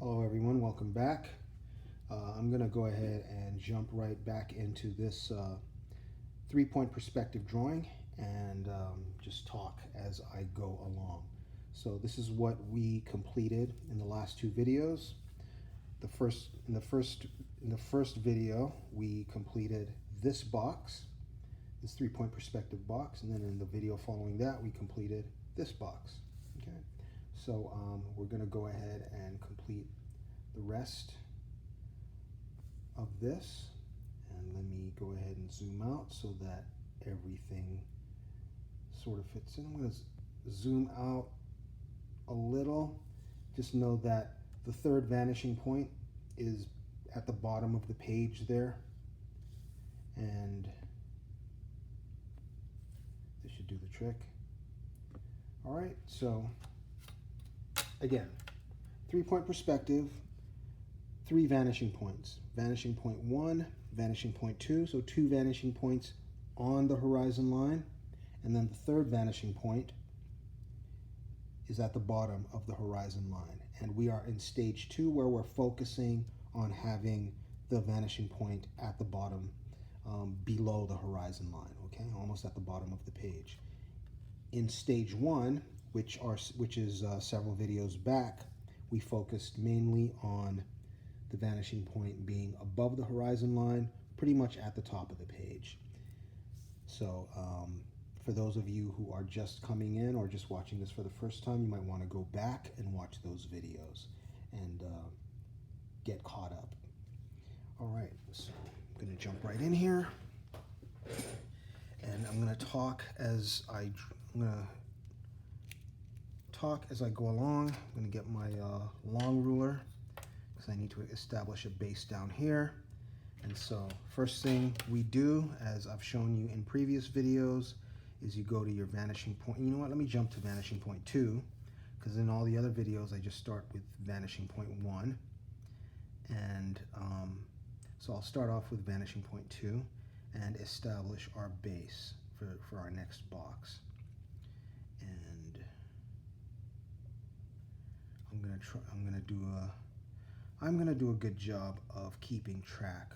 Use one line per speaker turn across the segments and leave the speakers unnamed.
Hello everyone, welcome back. I'm going to go ahead and jump right back into this 3-point perspective drawing and just talk as I go along. So this is what we completed in the last two videos. In the first video we completed this box, this 3-point perspective box, and then in the video following that we completed this box. Okay, so we're going to go ahead and complete the rest of this, and let me go ahead and zoom out so that everything sort of fits in. I'm going to zoom out a little. Just know that the third vanishing point is at the bottom of the page there, and this should do the trick. All right, so again, 3-point perspective, 3 vanishing points. Vanishing point 1, vanishing point 2, so 2 vanishing points on the horizon line, and then the third vanishing point is at the bottom of the horizon line. And we are in stage 2 where we're focusing on having the vanishing point at the bottom, below the horizon line, okay, almost at the bottom of the page. In stage 1, which is several videos back, we focused mainly on the vanishing point being above the horizon line, pretty much at the top of the page. So for those of you who are just coming in or just watching this for the first time, you might want to go back and watch those videos and get caught up. All right, so I'm going to jump right in here, and I'm going to talk as I go along. I'm going to get my long ruler, I need to establish a base down here. And so first thing we do, as I've shown you in previous videos, is you go to your vanishing point. You know what, let me jump to vanishing point 2, because in all the other videos I just start with vanishing point 1. And so I'll start off with vanishing point 2 and establish our base for our next box. And I'm gonna do a good job of keeping track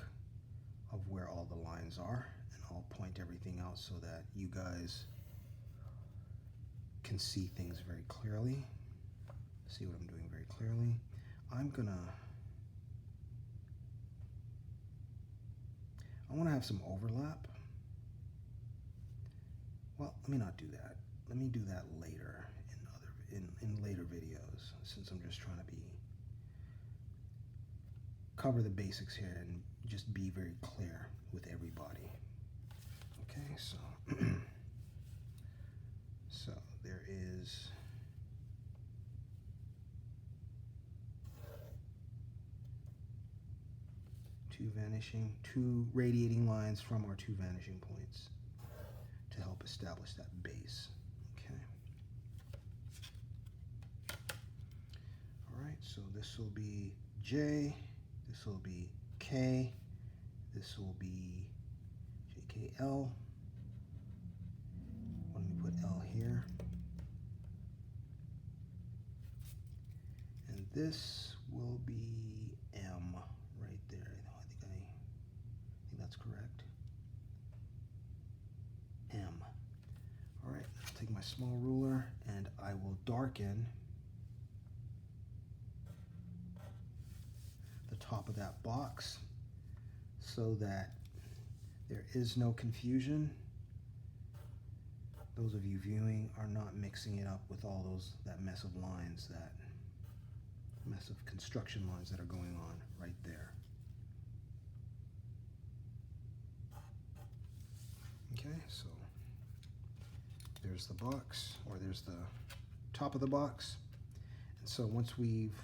of where all the lines are, and I'll point everything out so that you guys can see things very clearly, see what I'm doing very clearly. I want to have some overlap. Well, let me not do that. Let me do that later in later videos, since I'm just trying to cover the basics here and just be very clear with everybody. Okay, so so there is two radiating lines from our 2 vanishing points to help establish that base. Okay. All right, so this will be J, this will be K, this will be JKL. Let me put L here. And this will be M right there. I think that's correct. M. All right, I'll take my small ruler and I will darken the top of that box so that there is no confusion. Those of you viewing are not mixing it up with all that mess of lines, that mess of construction lines that are going on right there. Okay, so there's the box, or there's the top of the box. And so once we've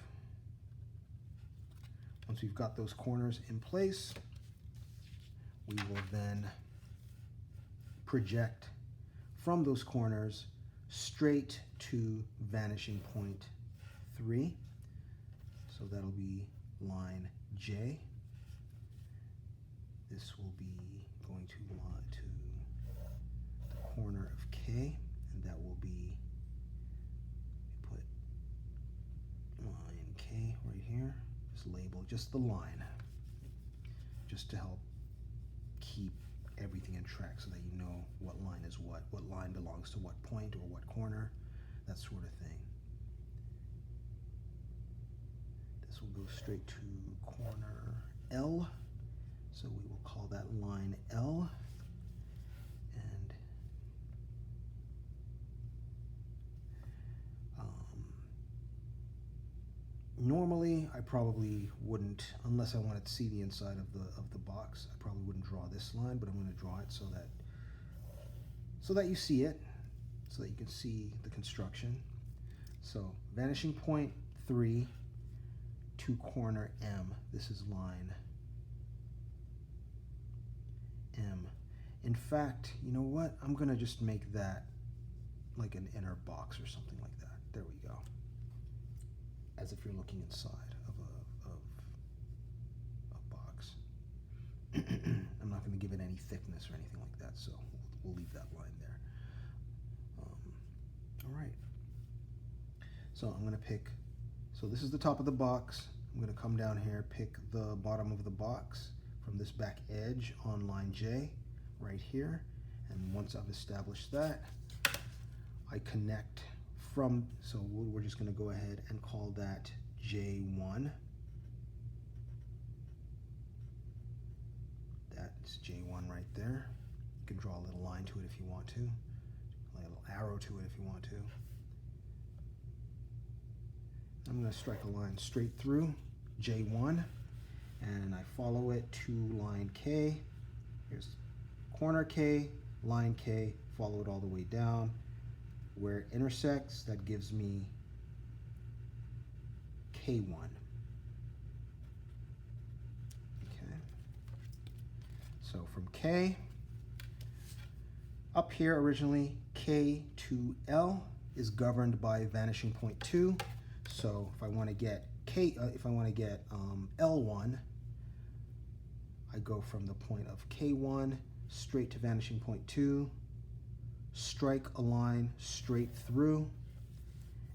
got those corners in place, we will then project from those corners straight to vanishing point 3. So that'll be line J. This will be going to the corner of K, and that will be, put line K right here. just the line, just to help keep everything in track so that you know what line is what line belongs to what point or what corner, that sort of thing. This will go straight to corner L, so we will call that line L. And normally I probably wouldn't, unless I wanted to see the inside of the box, I probably wouldn't draw this line, but I'm going to draw it so that you see it, so that you can see the construction. So vanishing point 3 to corner M. This is line M. In fact, you know what? I'm going to just make that like an inner box or something like that. There we go. As if you're looking inside of a box. I'm not going to give it any thickness or anything like that, so we'll leave that line there. All right. So I'm going to pick, so this is the top of the box. I'm going to come down here, pick the bottom of the box from this back edge on line J right here. And once I've established that, I connect from, so we're just going to go ahead and call that J1. That's J1 right there. You can draw a little line to it if you want to, a little arrow to it if you want to. I'm going to strike a line straight through J1, and I follow it to line K. Here's corner K, line K, follow it all the way down. Where it intersects, that gives me K1. Okay. So from K, up here originally, K to L is governed by vanishing point 2. So if I want to get L1, I go from the point of K1 straight to vanishing point 2, strike a line straight through,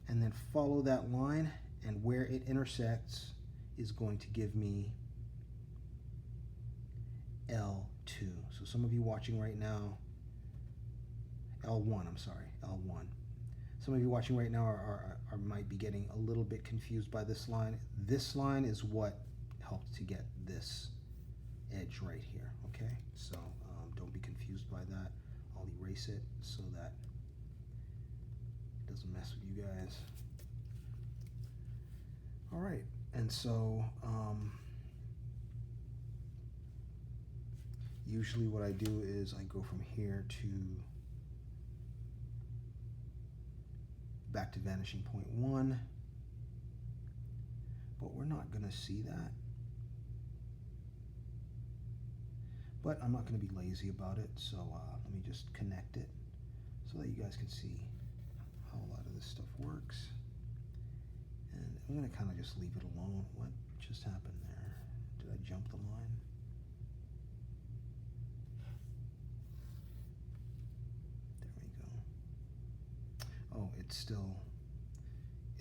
and then follow that line, and where it intersects is going to give me L2. So some of you watching right now, L1, I'm sorry, L1. Some of you watching right now might be getting a little bit confused by this line. This line is what helped to get this edge right here, okay? So don't be confused by that. I'll erase it so that it doesn't mess with you guys. All right, and so usually what I do is I go from here to back to vanishing point 1, but we're not going to see that. But I'm not going to be lazy about it, so let me just connect it so that you guys can see how a lot of this stuff works. And I'm going to kind of just leave it alone. What just happened there? Did I jump the line? There we go. Oh, it's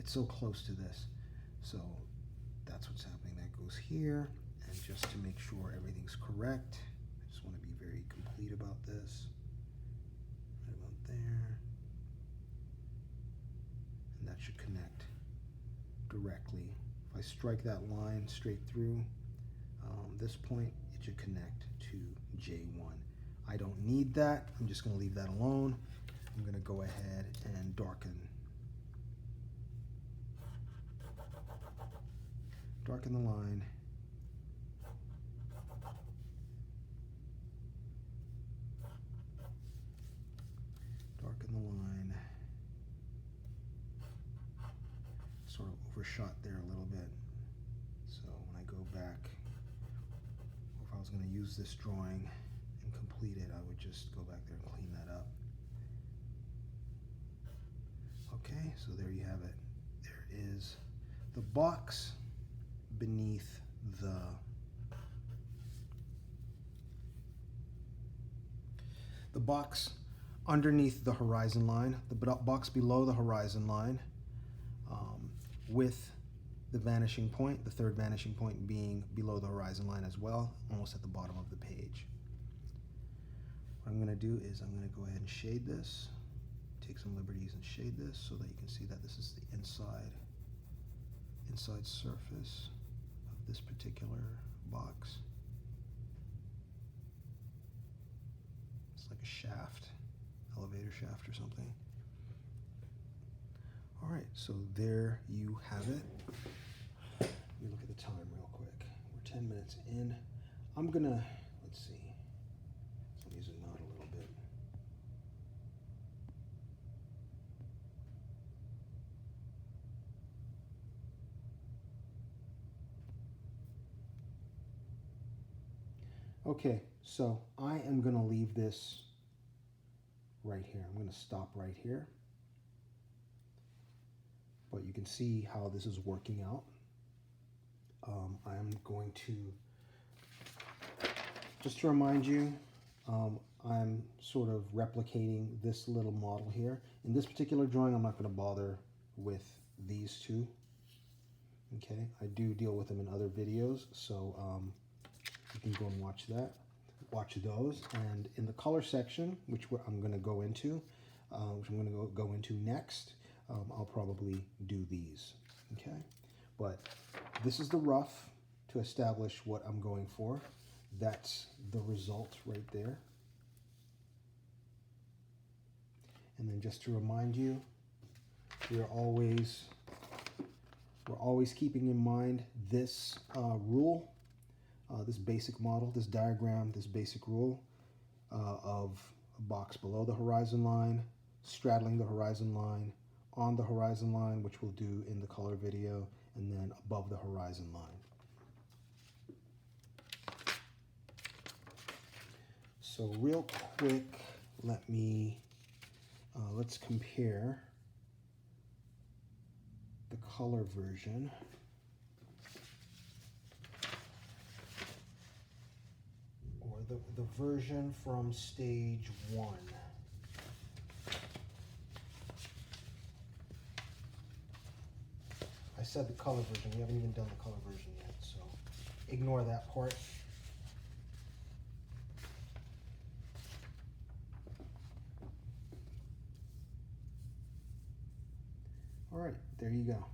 so close to this. So that's what's happening. That goes here, and just to make sure everything's correct, I just want to be very complete about this. Right about there. And that should connect directly. If I strike that line straight through this point, it should connect to J1. I don't need that. I'm just going to leave that alone. I'm going to go ahead and darken the line. Darken the line. Sort of overshot there a little bit. So when I go back, or if I was going to use this drawing and complete it, I would just go back there and clean that up. Okay, so there you have it. There is the box beneath the box underneath the horizon line, the box below the horizon line, with the vanishing point, the third vanishing point being below the horizon line as well, almost at the bottom of the page. What I'm going to do is I'm going to go ahead and shade this, take some liberties and shade this so that you can see that this is the inside surface of this particular box. It's like a shaft, elevator shaft or something. All right, so there you have it. Let me look at the time real quick. We're 10 minutes in. I'm gonna, let's see. So I'm using knot a little bit. Okay, so I am gonna leave this right here. I'm gonna stop right here. But you can see how this is working out. I'm going to, just to remind you, I'm sort of replicating this little model here. In this particular drawing, I'm not going to bother with these two. Okay, I do deal with them in other videos, so you can go and watch those. And in the color section, which I'm going to go into, next, I'll probably do these. Okay, but this is the rough to establish what I'm going for. That's the result right there. And then just to remind you, we're always keeping in mind this rule, this basic model, this diagram, this basic rule of a box below the horizon line, straddling the horizon line, on the horizon line, which we'll do in the color video, and then above the horizon line. So real quick, let's compare the color version. Or the version from stage 1. I said the color version, we haven't even done the color version yet, so ignore that part. All right, there you go.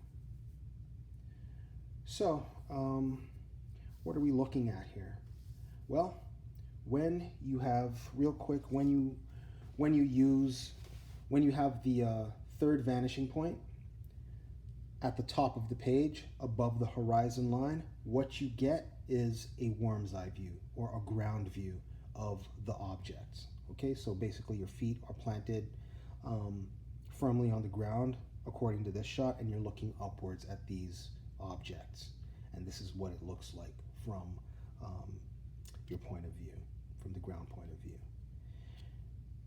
So, what are we looking at here? Well, when you have, real quick, when you have the third vanishing point at the top of the page above the horizon line, what you get is a worm's eye view or a ground view of the objects. Okay, so basically your feet are planted firmly on the ground according to this shot, and you're looking upwards at these objects, and this is what it looks like from your point of view, from the ground point of view.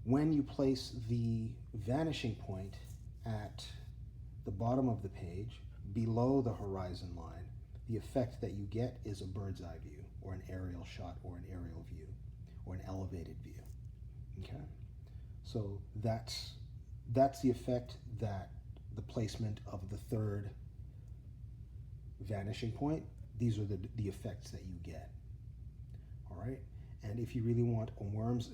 When you place the vanishing point at the bottom of the page below the horizon line, the effect that you get is a bird's eye view or an aerial shot or an aerial view or an elevated view. Okay, so that's the effect that the placement of the third vanishing point, these are the effects that you get. All right, and if you really want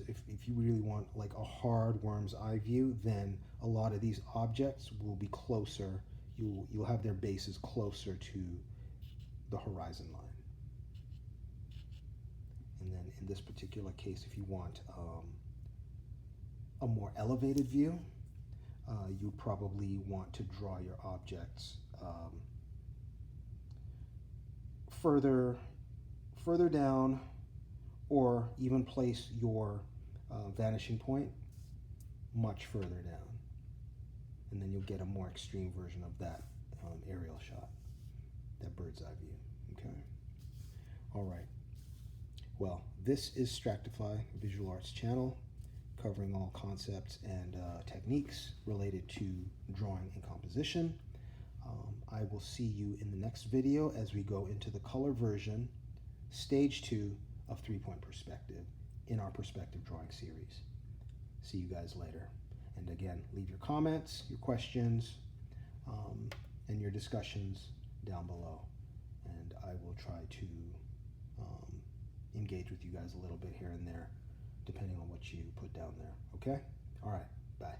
if you really want like a hard worm's eye view, then a lot of these objects will be closer, you'll have their bases closer to the horizon line. And then in this particular case, if you want a more elevated view, you probably want to draw your objects further down, or even place your vanishing point much further down, and then you'll get a more extreme version of that aerial shot, that bird's eye view. Okay, all right, well, this is Stractify Visual Arts channel, covering all concepts and techniques related to drawing and composition. I will see you in the next video as we go into the color version, stage 2 of 3-point perspective in our perspective drawing series. See you guys later. And again, leave your comments, your questions, and your discussions down below, and I will try to engage with you guys a little bit here and there, depending on what you put down there. Okay? All right. Bye.